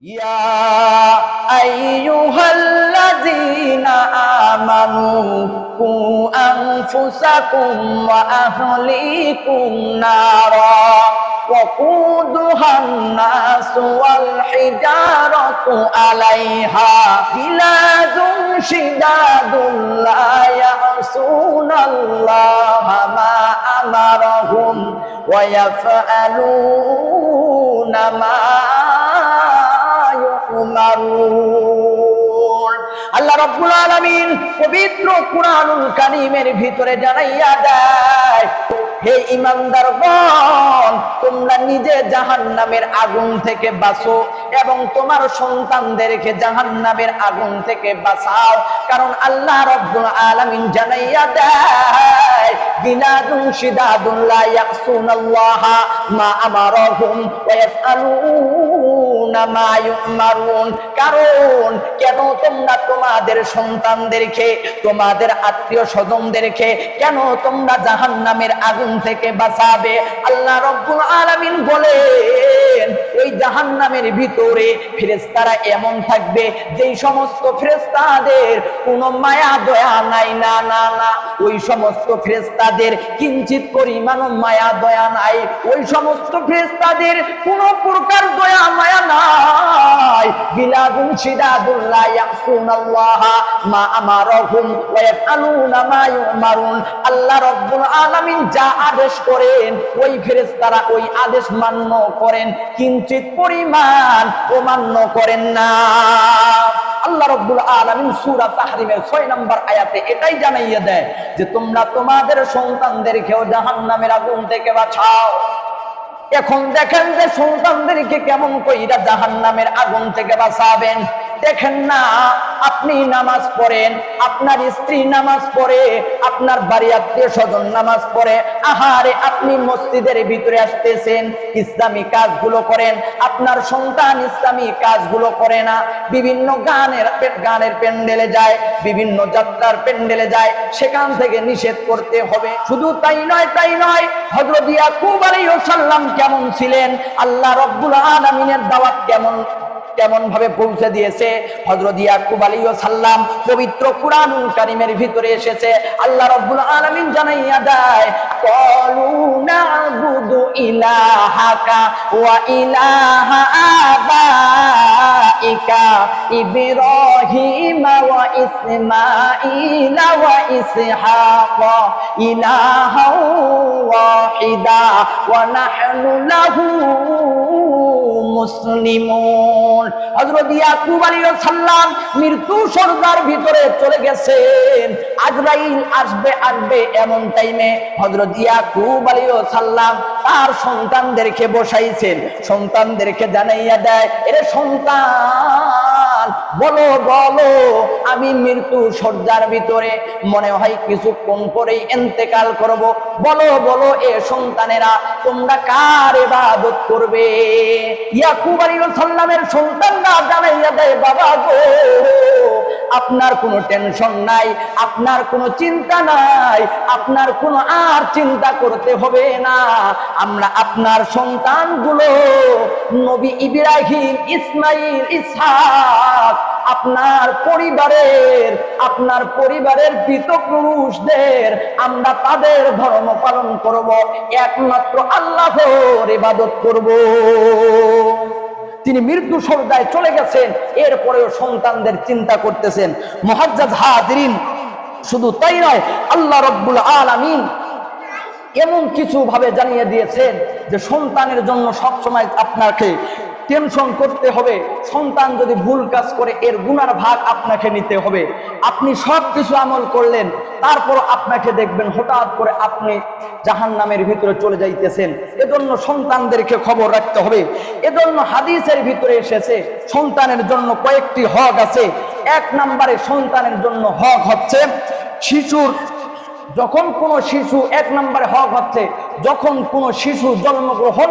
يا أيها الذين آمنوا قوا أنفسكم وأهليكم نارا وقودها الناس والحجارة عليها غلاظ شداد لا يعصون الله ما أمرهم ويفعلون ما আল্লাহ রাব্বুল আলামিন পবিত্র কুরআনুল কারীমের ভিতরে জানাইয়া দেয়, হে ঈমানদারগণ, তোমরা নিজে জাহান্নামের আগুন থেকে বাঁচো এবং তোমার সন্তানদেরকে জাহান্নামের আগুন থেকে বাঁচাও। কারণ আল্লাহ রাব্বুল আলামিন জানাইয়া দেয়, গিলাদুন শিদাদুন লা ইয়াসুনাল্লাহা মা আমারাহুম ওয়া ইয়াফআলুনা মা ইউমারুন। কারণ কেন তোমরা তোমাদের সন্তানদেরকে, তোমাদের আত্মীয় স্বজনদেরকে কেন তোমরা জাহান্নামের আগুন থেকে বাঁচাবে? আল্লাহ রাব্বুল আলামিন বলেন, ওই জাহান্নামের ভিতরে ফেরেশতারা এমন থাকবে যেই সমস্ত ফেরেশতাদের কোনো মায়া দয়া নাই। না না না, ওই সমস্ত ফেরেশতাদের কিঞ্চিত পরিমাণ মায়া দয়া নাই। ওই সমস্ত ফেরেশতাদের কোনো প্রকার দয়া মায়া নাই। গিলাদুন শিদাদুন লা ইয়াসুনাল্লাহা মা আমারাহুম ওয়া ইয়াফআলুনা মা ইউমারুন। আল্লাহ রাব্বুল আলামিন যা আদেশ করেন ওই ফেরেশতারা ওই আদেশ মান্য করেন, কিঞ্চিত পরিমাণ অমান্য করেন না। আল্লাহ রাব্বুল আলামিন সূরা তাহরিমের 6 নম্বর আয়াতে এটাই জানাইয়া দেয় যে তোমরা তোমাদের সন্তানদেরকেও জাহান্নামের আগুন থেকে বাঁচাও। এখন দেখেন যে সন্তানদেরকে কেমন কইরা জাহান্নামের আগুন থেকে বাঁচাবেন। দেখেন না, আপনি নামাজ পড়েন, আপনার স্ত্রী নামাজ পড়ে, আপনার বাড়ি আত্মীয় স্বজন নামাজ পড়ে, আহারে আপনি মসজিদের ভিতরে আসতেছেন, ইসলামী কাজগুলো করেন, আপনার সন্তান ইসলামী কাজগুলো করে না, বিভিন্ন গানের প্যান্ডেলে যায়, বিভিন্ন যাত্রার প্যান্ডেলে যায়, সেখান থেকে নিষেধ করতে হবে। শুধু তাই নয়, হযরত ইয়াকুব আলাইহিস সালাম কেমন ছিলেন, আল্লাহ রাব্বুল আলামিনের দাওয়াত কেমন ভাবে পৌঁছে দিয়েছে। হযরত ইয়াকুব আলাইহিস সালাম পবিত্র কুরআনুল কারীমের ভিতরে এসেছে, আল্লাহ রাব্বুল আলামিন জানাইয়া দেয়, ক্বালু না'বুদু ইলাহাকা ওয়া ইলাহা আবাইকা ইব্রাহিম ওয়া ইসমাঈল ওয়া ইসহাক ইলাহা ওয়াহিদা ওয়া নাহনু লাহু মুসলিমুন। হযরত ইয়াকুব আলাইহিস সালাম মৃত্যু শয্যার ভিতরে চলে গেছেন, আজরাইল আসবে এমন টাইমে হযরত ইয়াকুব আলাইহিস সালাম তার সন্তানদেরকে বসাইছেন, সন্তানদেরকে জানাইয়া দেয়, এরে সন্তান, বলো বলো, আমি মৃত্যু শয্যার ভিতরে, মনে হয় কিছুক্ষণ পরেই ইন্তেকাল করব, বলো বলো এ সন্তানেরা, তোমরা কার ইবাদত করবে? ইয়াকুব আলাইহিস সালামের সন্তানরা জানাইয়া দেয়, বাবা গো, আপনার কোনো টেনশন নাই, আপনার কোনো চিন্তা নাই, আপনার কোনো আর চিন্তা করতে হবে না। আমরা আপনার সন্তানগুলো নবী ইব্রাহিম, ইসমাঈল, ইসহাক, আপনার পরিবারের পিতৃপুরুষদের আমরা তাদের ধর্ম পালন করব, একমাত্র আল্লাহর ইবাদত করব। তিনি মৃত্যু শয্যায় চলে গেছেন, এরপরেও সন্তানদের চিন্তা করতেছেন। মুআজ্জাজ হাজিরিন, শুধু তাই নয়, আল্লাহ রাব্বুল আলামিন এমন কিছু ভাবে জানিয়ে দিয়েছেন যে সন্তানের জন্য সবসময় আপনাকে টেনশন করতে হবে। সন্তান যদি ভুল কাজ করে এর গুনার ভাগ আপনাকে নিতে হবে। আপনি সব কিছু আমল করলেন, তারপর আপনাকে দেখবেন হঠাৎ করে আপনি জাহান্নামের ভিতরে চলে যাইতেছেন। এজন্য সন্তানদেরকে খবর রাখতে হবে। এজন্য হাদিসের ভিতরে এসেছে সন্তানের জন্য কয়েকটি হক আছে। 1 নম্বরে সন্তানের জন্য হক হচ্ছে শিশুর, যখন কোনো শিশু, 1 নম্বরে হক হচ্ছে যখন কোনো শিশু জন্মগ্রহণ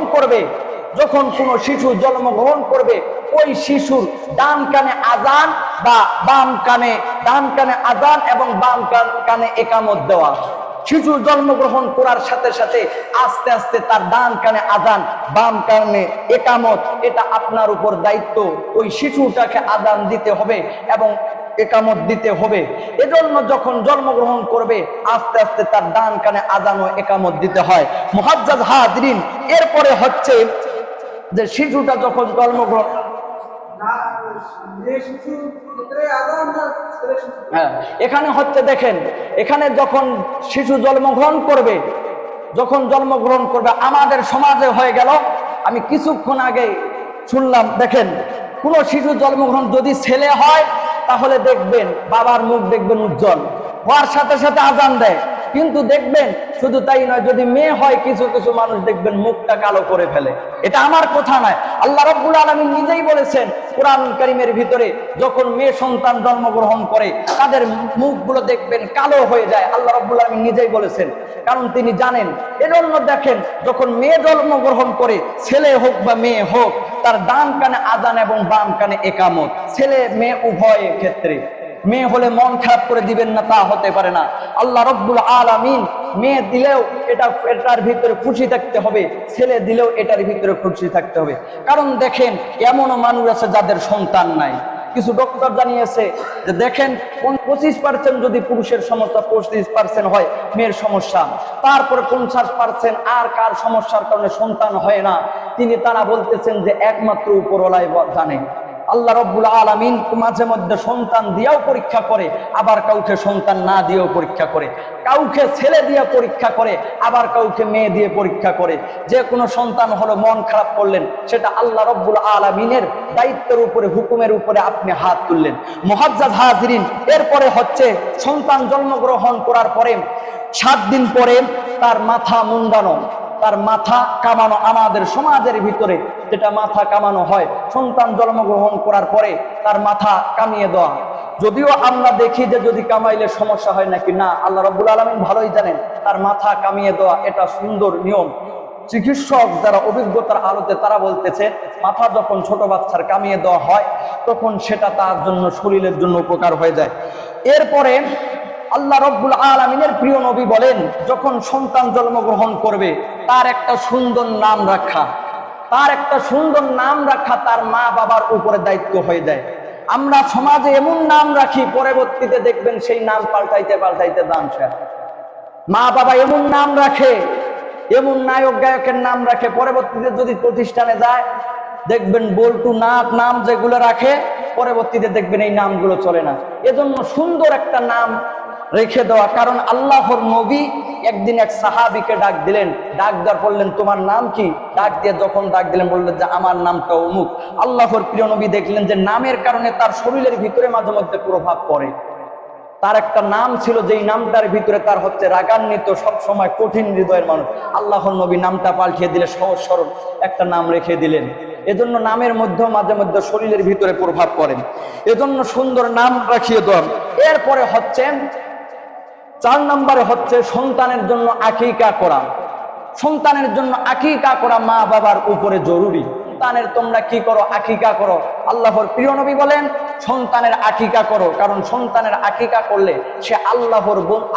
করবে, ওই শিশুর ডান কানে আজান বা বাম কানে, ডান কানে আজান এবং বাম কানে ইকামত দেওয়া। শিশু জন্মগ্রহণ করার সাথে সাথে আস্তে আস্তে তার ডান কানে আযান, বাম কানে ইকামত, এটা আপনার উপর দায়িত্ব। ওই শিশুটাকে আযান দিতে হবে এবং ইকামত দিতে হবে। এজন্য যখন জন্মগ্রহণ করবে আস্তে আস্তে তার ডান কানে আযান ও ইকামত দিতে হয়। মুআজ্জাজ হাজরিন, এরপরে হচ্ছে যে শিশুটা যখন জন্মগ্রহণ, হ্যাঁ, এখানে হচ্ছে দেখেন, এখানে যখন শিশু জন্মগ্রহণ করবে, আমাদের সমাজে হয়ে গেল, আমি কিছুক্ষণ আগে শুনলাম, দেখেন কোন শিশু জন্মগ্রহণ যদি ছেলে হয় তাহলে দেখবেন বাবার মুখ দেখবেন উজ্জ্বল, হওয়ার সাথে সাথে আযান দেয়। কিন্তু দেখবেন শুধু তাই নয়, যদি মেয়ে হয় কিছু কিছু মানুষ দেখবেন মুখটা কালো করে ফেলে। এটা আমার কথা নয়, আল্লাহ রাব্বুল আলামিন নিজেই বলেছেন কোরআন কারীমের ভিতরে, যখন মেয়ে সন্তান জন্মগ্রহণ করে তাদের মুখগুলো দেখবেন কালো হয়ে যায়। আল্লাহ রাব্বুল আলামিন নিজেই বলেছেন, কারণ তিনি জানেন। এজন্য দেখেন যখন মেয়ে জন্মগ্রহণ করে, ছেলে হোক বা মেয়ে হোক, তার ডান কানে আযান এবং বাম কানে ইকামত, ছেলে মেয়ে উভয় ক্ষেত্রে। মেয়ে হলে মন খারাপ করে দিবেন না, তা হতে পারে না। আল্লাহ রাব্বুল আলামিন মেয়ে দিলেও এটার ভিতরে খুশি থাকতে হবে, ছেলে দিলেও এটার ভিতরে খুশি থাকতে হবে। কারণ দেখেন এমনও মানুষ আছে যাদের সন্তান নাই। কিছু ডক্টর জানিয়েছে যে দেখেন 25% যদি পুরুষের সমস্যা 25% হয় মেয়ের সমস্যা, তারপরে 50% আর কার সমস্যার কারণে সন্তান হয় না, তারা বলতেছেন যে একমাত্র উপরওয়ালাই জানে। আল্লাহ রাব্বুল আলামিন মাঝে মধ্যে সন্তান দিয়েও পরীক্ষা করে, আবার কাউকে সন্তান না দিয়েও পরীক্ষা করে, কাউকে ছেলে দিয়ে পরীক্ষা করে, আবার কাউকে মেয়ে দিয়ে পরীক্ষা করে। যে কোনো সন্তান হলো, মন খারাপ করলেন, সেটা আল্লাহ রাব্বুল আলামিনের দায়িত্বের উপরে, হুকুমের উপরে আপনি হাত তুললেন। মুআজ্জাজ হাজরিন, এরপরে হচ্ছে সন্তান জন্মগ্রহণ করার পরে 7 দিন পরে তার মাথা মুন্ডানো, তার মাথা কামানো। আমাদের সমাজের ভিতরে যেটা মাথা কামানো হয়, সন্তান জন্মগ্রহণ করার পরে তার মাথা কামিয়ে দেওয়া। যদিও আমরা দেখি যে যদি কামাইলে সমস্যা হয় নাকি, না, আল্লাহ রাব্বুল আলামিন ভালোই জানেন। তার মাথা কামিয়ে দেওয়া এটা সুন্দর নিয়ম। চিকিৎসক যারা অভিজ্ঞতার আলোতে তারা বলতেছে, মাথা যখন ছোট বাচ্চার কামিয়ে দেওয়া হয় তখন সেটা তার জন্য, শরীরের জন্য উপকার হয়ে যায়। এরপরে আল্লাহ রাব্বুল আলামিনের প্রিয় নবী বলেন, যখন সন্তান জন্মগ্রহণ করবে তার একটা সুন্দর নাম রাখা, তার মা বাবার উপরে দায়িত্ব হয়ে যায়। আমরা সমাজে এমন নাম রাখি, পরবর্তীতে দেখবেন সেই নাম পাল্টাইতে দাম শেষ। মা বাবা এমন নাম রাখে, এমন নায়ক গায়কের নাম রাখে, পরবর্তীতে যদি প্রতিষ্ঠানে যায় দেখবেন বল্টু নাম যেগুলো রাখে, পরবর্তীতে দেখবেন এই নামগুলো চলে না। এজন্য সুন্দর একটা নাম রেখে দেওয়া। কারণ আল্লাহর নবী একদিন এক সাহাবীকে ডাক দিলেন, ডাক দেওয়ার বললেন তোমার নাম কি? ডাক দিয়ে যখন ডাক দিলেন বললেন যে আমার নামটা অমুক। আল্লাহর প্রিয় নবী দেখলেন যে নামের কারণে তার শরীরের ভিতরে মাঝে মধ্যে প্রভাব পড়ে। তার একটা নাম ছিল যেই নামটার ভিতরে তার হচ্ছে রাগান্বিত, সব সময় কঠিন হৃদয়ের মানুষ। আল্লাহর নবী নামটা পাল্টিয়ে দিলে সহজ সরল একটা নাম রেখে দিলেন। এজন্য নামের মধ্যেও মাঝে মধ্যে শরীরের ভিতরে প্রভাব পড়ে, এজন্য সুন্দর নাম রাখিয়ে দেওয়া। এরপরে হচ্ছে 4 নম্বরে হচ্ছে সন্তানের জন্য আকিকা করা। সন্তানের জন্য আকিকা করা মা বাবার উপরে জরুরি। সন্তানের তোমরা কি করো? আকিকা করো। আল্লাহর প্রিয় নবী বলেন সন্তানের আকিকা করো, কারণ সন্তানের আকিকা করলে সে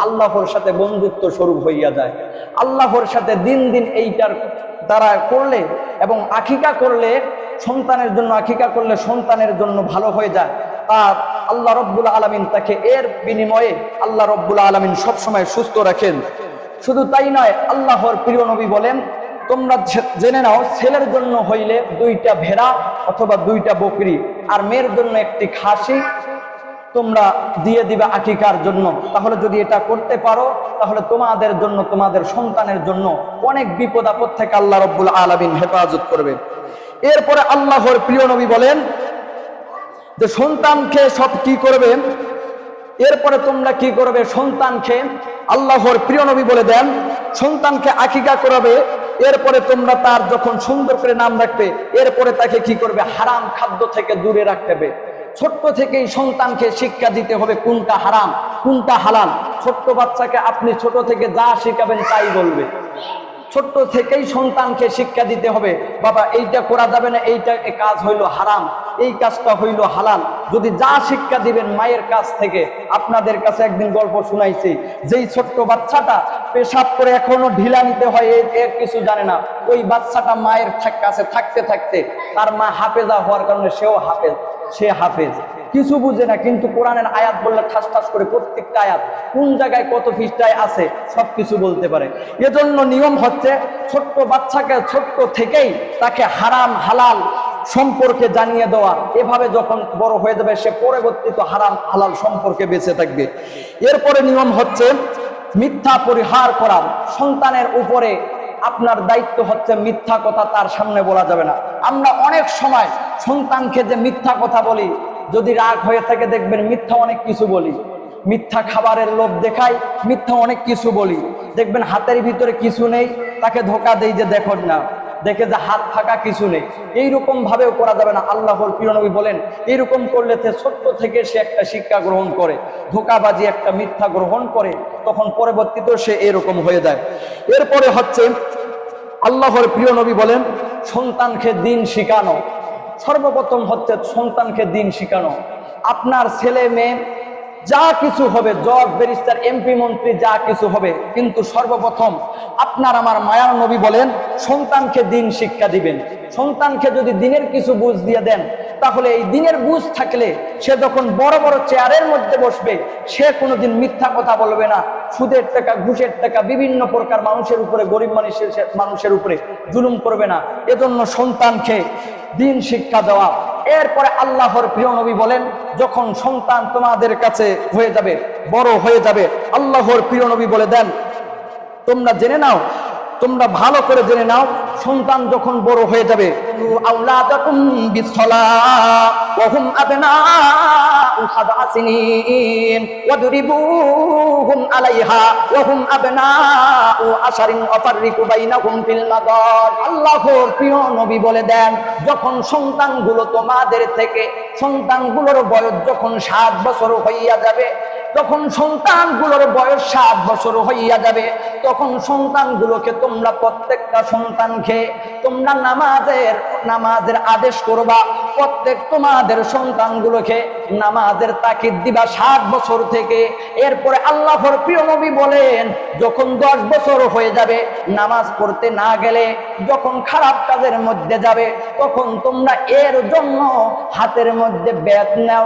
আল্লাহর সাথে বন্ধুত্ব স্বরূপ হইয়া যায়। আল্লাহর সাথে দিন দিন এইটার দ্বারা করলে এবং আকিকা করলে সন্তানের জন্য, আকিকা করলে সন্তানের জন্য ভালো হয়ে যায়। আর আল্লাহ রাব্বুল আলামিন তাকে এর বিনিময়ে আল্লাহ রাব্বুল আলামিন সবসময় সুস্থ রাখেন। শুধু তাই নয়, আল্লাহর প্রিয় নবী বলেন তোমরা জেনে নাও, ছেলের জন্য হইলে 2টা ভেড়া অথবা 2টা বকরি, আর মেয়ের জন্য একটি খাসি তোমরা দিয়ে দিবে আকিকার জন্য। তাহলে যদি এটা করতে পারো তাহলে তোমাদের জন্য, তোমাদের সন্তানের জন্য অনেক বিপদ আপদ থেকে আল্লাহ রাব্বুল আলামিন হেফাজত করবে। এরপরে আল্লাহর প্রিয় নবী বলেন যে সন্তানকে সব কি করবে, এরপরে তোমরা কি করবে? সন্তানকে আল্লাহর প্রিয় নবী বলে দেন সন্তানকে আকিকা করাবে, এরপরে তোমরা তার যখন সুন্দর করে নাম রাখবে, এরপরে তাকে কি করবে? হারাম খাদ্য থেকে দূরে রাখতে হবে। ছোট্ট থেকেই সন্তানকে শিক্ষা দিতে হবে কোনটা হারাম কোনটা হালাল। ছোট্ট বাচ্চাকে আপনি ছোট থেকে যা শিখাবেন তাই বলবে। ছোট্ট থেকেই সন্তানকে শিক্ষা দিতে হবে, বাবা এইটা করা যাবে না, এইটা কাজ হইলো হারাম। এই কাজটা হইল হালাল। যদি যা শিক্ষা দিবেন মায়ের কাছ থেকে, আপনাদের কাছে একদিন গল্প শুনাইছি, যেই ছোট্ট বাচ্চাটা পেশাব করে এখনো ঢিলা নিতে হয় এর কিছু জানে না, ওই বাচ্চাটা মায়ের কাছে থাকতে থাকতে তার মা হাফেজা হওয়ার কারণে সে হাফেজ, কিছু বুঝে না, কিন্তু কোরআনের আয়াত বললে ঠাস ঠাস করে প্রত্যেকটা আয়াত কোন জায়গায় কত পৃষ্ঠায় আছে সবকিছু বলতে পারে। এজন্য নিয়ম হচ্ছে ছোট্ট বাচ্চাকে ছোট্ট থেকেই তাকে হারাম হালাল সম্পর্কে জানিয়ে দেওয়া। এভাবে যখন বড় হয়ে যাবে সে পরবর্তীত হারাম হালাল সম্পর্কে বেঁচে থাকবে। এরপরে নিয়ম হচ্ছে মিথ্যা পরিহার করা। সন্তানের উপরে আপনার দায়িত্ব হচ্ছে মিথ্যা কথা তার সামনে বলা যাবে না। আমরা অনেক সময় সন্তানকে যে মিথ্যা কথা বলি, যদি রাগ হয়ে থাকে দেখবেন মিথ্যা অনেক কিছু বলি, মিথ্যা খাবারের লোভ দেখাই, মিথ্যা অনেক কিছু বলি, দেখবেন হাতের ভিতরে কিছু নেই, তাকে ধোকা দেই যে দেখো না, দেখে যে হাত ফাঁকা কিছু নেই। এইরকম ভাবেও করা যাবে না। আল্লাহর প্রিয় নবী বলেন এইরকম করলে ছোট্ট থেকে সে একটা শিক্ষা গ্রহণ করে, ধোকাবাজি একটা মিথ্যা গ্রহণ করে, তখন পরবর্তীতে সে এরকম হয়ে যায়। এরপরে হচ্ছে আল্লাহর প্রিয় নবী বলেন সন্তানকে দিন শিখানো। সর্বপ্রথম হচ্ছে সন্তানকে দিন শিখানো। আপনার ছেলে মেয়ে যা কিছু হবে, জজ ব্যারিস্টার এমপি মন্ত্রী যা কিছু হবে, কিন্তু সর্বপ্রথম আপনার আমার মায়ার নবী বলেন সন্তানকে দিন শিক্ষা দিবেন। সন্তানকে যদি দিনের কিছু বুঝ দিয়ে দেন, তাহলে এই দিনের বুঝ থাকলে সে যখন বড় বড় চেয়ারের মধ্যে বসবে সে কোনোদিন মিথ্যা কথা বলবে না, সুদের টাকা ঘুষের টাকা বিভিন্ন প্রকার মানুষের উপরে, গরিব মানুষের উপরে জুলুম করবে না। এজন্য সন্তানকে দিন শিক্ষা দেওয়া। এরপরে আল্লাহর প্রিয় নবী বলেন যখন সন্তান তোমাদের কাছে হয়ে যাবে, বড় হয়ে যাবে, আল্লাহর প্রিয় নবী বলে দেন তোমরা জেনে নাও, তোমরা ভালো করে জেনে নাও, সন্তান যখন বড় হয়ে যাবে আওলাদাকুম বিসসালাহ ওয়া হুম আবনাউ সাবআ সিনিন ওয়াদরিবুহুম আলাইহা ওয়া হুম আবনাউ আশারিন ওয়াফাররিকু বাইনাহুম ফিল মাদাজ। আল্লাহর প্রিয় নবী বলে দেন যখন সন্তানগুলো তোমাদের থেকে, সন্তানগুলোর বয়স যখন 7 বছর হইয়া যাবে, যখন সন্তানগুলোর বয়স 7 বছর হইয়া যাবে, তখন সন্তানগুলোকে তোমরা প্রত্যেকটা সন্তানকে তোমরা নামাজের আদেশ করবা। প্রত্যেক তোমাদের সন্তানগুলোকে নামাজের তাকিদ দিবা 7 বছর থেকে। এরপরে আল্লাহর প্রিয় নবী বলেন যখন 10 বছর হয়ে যাবে, নামাজ পড়তে না গেলে, যখন খারাপ কাজের মধ্যে যাবে, তখন তোমরা এর জন্য হাতের মধ্যে বেত নাও,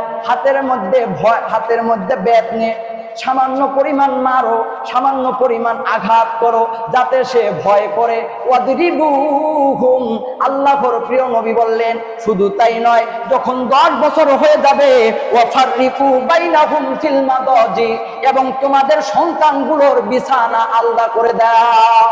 হাতের মধ্যে বেত নিয়ে সামান্য পরিমাণ মারো, সামান্য পরিমাণ আঘাত করো, যাতে সে ভয় করে। ওয়াদরিবুহুম, আল্লাহর প্রিয় নবী বললেন শুধু তাই নয়, যখন 10 বছর হয়ে যাবে ওয়াফাররিকু বাইনাহুম ফিল মাদাজি, এবং তোমাদের সন্তানগুলোর বিছানা আলাদা করে দাও,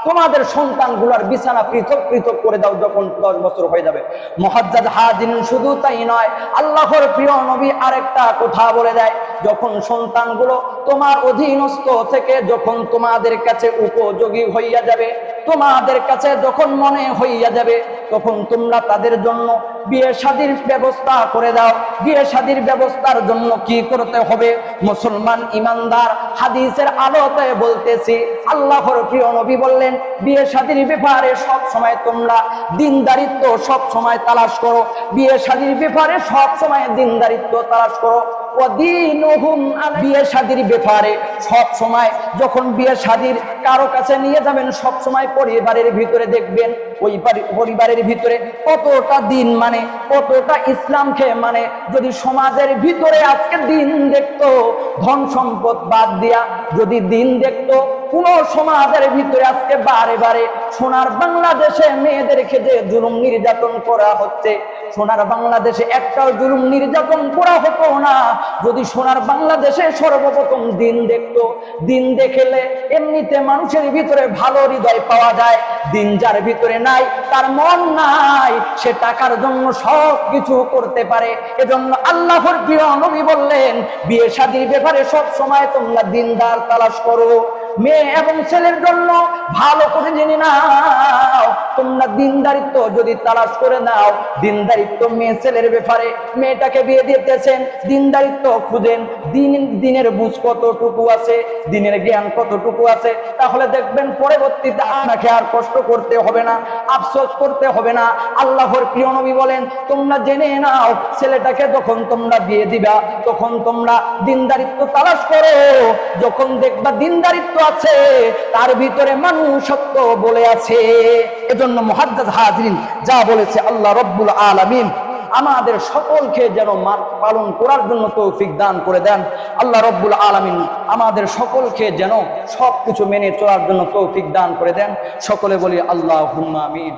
তোমাদের সন্তানগুলোর বিছানা পৃথক পৃথক করে দাও যখন 10 বছর হয়ে যাবে। মুহাজ্জাজ হাজিরিন, শুধু তাই নয়, আল্লাহর প্রিয় নবী আরেকটা কথা বলে দেয় যখন সন্তানগুলো তোমার অধীনস্থ থেকে যখন তোমাদের কাছে উপযোগী হইয়া যাবে, তোমাদের কাছে যখন মনে হইয়া যাবে, তখন তোমরা তাদের জন্য বিয়ে শাদীর ব্যবস্থা করে দাও। বিয়ে শাদীর ব্যবস্থার জন্য কি করতে হবে? মুসলমান ইমানদার হাদিসের আলোতে বলতেছি, আল্লাহর প্রিয় নবী বললেন বিয়ে শাদীর ব্যাপারে সব সময় তোমরা দিনদারিত্ব সব সময় তালাশ করো, বিয়ে শাদীর ব্যাপারে সব সময় দিনদারিত্ব তালাশ করো। বিয়ে শাদীর ব্যাপারে সব সময় যখন বিয়ে শাদীর কারো কাছে নিয়ে যাবেন, সব সময় পরিবারের ভিতরে দেখবেন ওই পরিবারের ভিতরে কতটা দিন মানে, কতটা ইসলামকে মানে। যদি সমাজের ভিতরে আজকে দিন দেখতো, ধন সম্পদ বাদ দিয়া যদি দিন দেখতো, কোন সমাজের ভিতরে আজকে বারে বারে সোনার বাংলাদেশে মেয়েদেরকে যে জুলুম নির্যাতন করা হচ্ছে, সোনার বাংলাদেশে একটাও জুলুম নির্যাতন করা হতো না যদি সোনার বাংলাদেশে সর্বপ্রথম দিন দেখতো। দিন দেখলে এমনিতে মানুষের ভিতরে ভালো হৃদয় পাওয়া যায়, দিন যার ভিতরে নাই, তার মন নাই, সে টাকার জন্য সব কিছু করতে পারে। এজন্য আল্লাহর প্রিয় নবী বললেন বিয়ে শাদীর ব্যাপারে সব সময় তোমরা দিনদার তালাশ করো। মেয়ে এবং ছেলের জন্য ভালো করে জেনে নাও, তোমরা দিনদারিত্ব যদি তালাশ করে নাও, দিনদারিত্ব মেয়ে ছেলের ব্যাপারে, মেয়েটাকে বিয়ে দিতেছেন, দিনদারিত্ব খুঁজেন, দিনের বুঝ কতটুকু আছে, দিনের জ্ঞান কতটুকু আছে, তাহলে দেখবেন পরবর্তীতে আপনাকে আর কষ্ট করতে হবে না, আফসোস করতে হবে না। আল্লাহর প্রিয় নবী বলেন, তোমরা জেনে নাও ছেলেটাকে যখন তোমরা বিয়ে দিবা তখন তোমরা দিনদারিত্ব তালাশ করো, যখন দেখবা দিনদারিত্ব আছে তার ভিতরে মানুষত্ব বলে আছে। এজন্য মুহাদ্দাস হাজরিন, যা বলেছে আল্লাহ রব্বুল আলামিন আমাদের সকলকে যেন পালন করার জন্য তৌফিক দান করে দেন। আল্লাহ রব্বুল আলামিন আমাদের সকলকে যেন সবকিছু মেনে চলার জন্য তৌফিক দান করে দেন। সকলে বলি আল্লাহুম্মা আমিন।